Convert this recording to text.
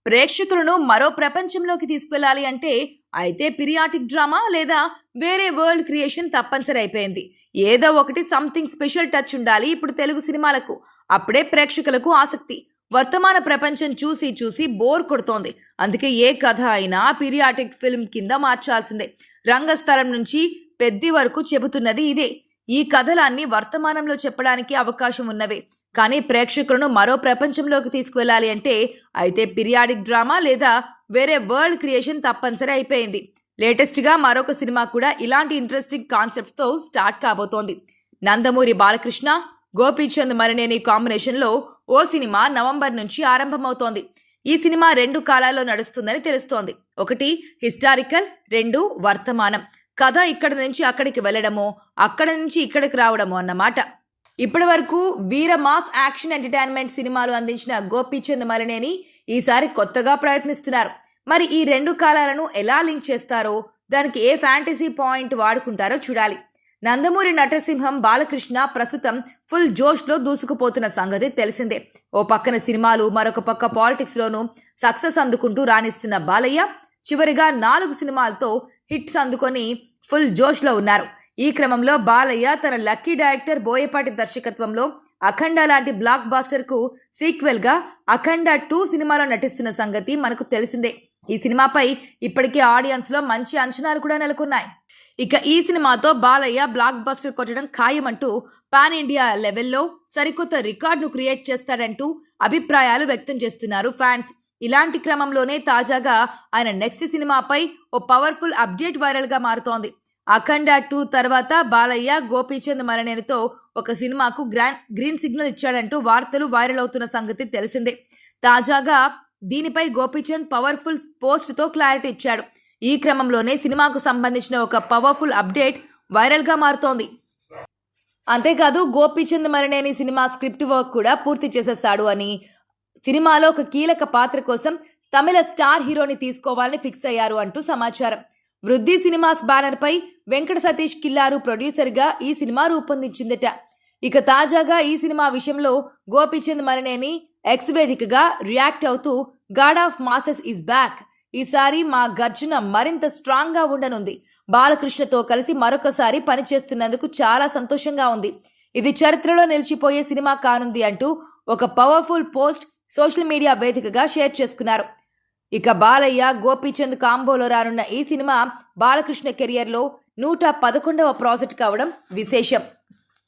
ప్రేక్షకులను మరో ప్రపంచంలోకి తీసుకెళ్లాలి అంటే అయితే పిరియాటిక్ డ్రామా లేదా వేరే వరల్డ్ క్రియేషన్ తప్పనిసరి అయిపోయింది. ఏదో ఒకటి సంథింగ్ స్పెషల్ టచ్ ఉండాలి ఇప్పుడు తెలుగు సినిమాలకు. అప్పుడే ప్రేక్షకులకు ఆసక్తి. వర్తమాన ప్రపంచం చూసి చూసి బోర్ కొడుతోంది. అందుకే ఏ కథ అయినా పీరియాటిక్ ఫిల్మ్ కింద మార్చాల్సిందే. రంగస్థలం నుంచి పెద్ది వరకు చెబుతున్నది ఇదే. ఈ కథలన్నీ వర్తమానంలో చెప్పడానికి అవకాశం ఉన్నవే, కానీ ప్రేక్షకులను మరో ప్రపంచంలోకి తీసుకువెళ్ళాలి అంటే అయితే పీరియాడిక్ డ్రామా లేదా వేరే వరల్డ్ క్రియేషన్ తప్పనిసరి అయిపోయింది. లేటెస్ట్గా మరొక సినిమా కూడా ఇలాంటి ఇంట్రెస్టింగ్ కాన్సెప్ట్స్తో స్టార్ట్ కాబోతోంది. నందమూరి బాలకృష్ణ, గోపీచంద్ మరినేని కాంబినేషన్లో ఓ సినిమా నవంబర్ నుంచి ఆరంభమవుతోంది. ఈ సినిమా 2 కాలాల్లో నడుస్తుందని తెలుస్తోంది. ఒకటి హిస్టారికల్, 2 వర్తమానం. కథ ఇక్కడ నుంచి అక్కడికి వెళ్ళడమో, అక్కడ నుంచి ఇక్కడికి రావడమో అన్నమాట. ఇప్పటి వరకు వీర మాస్ యాక్షన్ ఎంటర్టైన్మెంట్ సినిమాలు అందించిన గోపీచంద్ మరినేని ఈసారి కొత్తగా ప్రయత్నిస్తున్నారు. మరి ఈ 2 కాలాలను ఎలా లింక్ చేస్తారో, దానికి ఏ ఫ్యాంటసీ పాయింట్ వాడుకుంటారో చూడాలి. నందమూరి నటసింహం బాలకృష్ణ ప్రస్తుతం ఫుల్ జోష్లో దూసుకుపోతున్న సంగతి తెలిసిందే. ఓ పక్కన సినిమాలు, మరొక పక్క పాలిటిక్స్లోనూ సక్సెస్ అందుకుంటూ రాణిస్తున్న బాలయ్య చివరిగా 4 సినిమాలతో హిట్స్ అందుకొని ఫుల్ జోష్లో ఉన్నారు. ఈ క్రమంలో బాలయ్య తన లక్కీ డైరెక్టర్ బోయపాటి దర్శకత్వంలో అఖండ లాంటి బ్లాక్ బాస్టర్కు సీక్వెల్గా అఖండ 2 సినిమాలో నటిస్తున్న సంగతి మనకు తెలిసిందే. ఈ సినిమాపై ఇప్పటికే ఆడియన్స్లో మంచి అంచనాలు కూడా నెలకొన్నాయి. ఇక ఈ సినిమాతో బాలయ్య బ్లాక్ బస్టర్ కొట్టడం ఖాయమంటూ పాన్ ఇండియా లెవెల్లో సరికొత్త రికార్డును క్రియేట్ చేస్తాడంటూ అభిప్రాయాలు వ్యక్తం చేస్తున్నారు ఫ్యాన్స్. ఇలాంటి క్రమంలోనే తాజాగా ఆయన నెక్స్ట్ సినిమాపై ఓ పవర్ఫుల్ అప్డేట్ వైరల్గా మారుతోంది. అఖండ 2 తర్వాత బాలయ్య గోపీచంద్ మరినేనితో ఒక సినిమాకు గ్రీన్ సిగ్నల్ ఇచ్చాడంటూ వార్తలు వైరల్ అవుతున్న సంగతి తెలిసిందే. తాజాగా దీనిపై గోపీచంద్ పవర్ఫుల్ పోస్ట్తో క్లారిటీ ఇచ్చాడు. ఈ క్రమంలోనే సినిమాకు సంబంధించిన ఒక పవర్ఫుల్ అప్డేట్ వైరల్గా మారుతోంది. అంతేకాదు గోపీచంద్ మరినేని సినిమా స్క్రిప్ట్ వర్క్ కూడా పూర్తి చేసేశాడు అని, సినిమాలో ఒక కీలక పాత్ర కోసం తమిళ స్టార్ హీరోని తీసుకోవాలని ఫిక్స్ అయ్యారు అంటూ సమాచారం. వృద్ధి సినిమాస్ బ్యానర్ పై వెంకట సతీష్ కిల్లారు ప్రొడ్యూసర్గా ఈ సినిమా రూపొందించిందట. ఇక తాజాగా ఈ సినిమా విషయంలో గోపీచంద్ మరినేని ఎక్స్ వేదికగా రియాక్ట్ అవుతూ God of masses is back, ఈసారి మా గర్జన మరింత స్ట్రాంగ్గా ఉండనుంది. బాలకృష్ణతో కలిసి మరొకసారి పనిచేస్తున్నందుకు చాలా సంతోషంగా ఉంది. ఇది చరిత్రలో నిలిచిపోయే సినిమా కానుంది అంటూ ఒక పవర్ఫుల్ పోస్ట్ సోషల్ మీడియా వేదికగా షేర్ చేసుకున్నారు. ఇక బాలయ్య గోపీచంద్ కాంబోలో రానున్న ఈ సినిమా బాలకృష్ణ కెరియర్లో 111వ ప్రాజెక్ట్ కావడం విశేషం.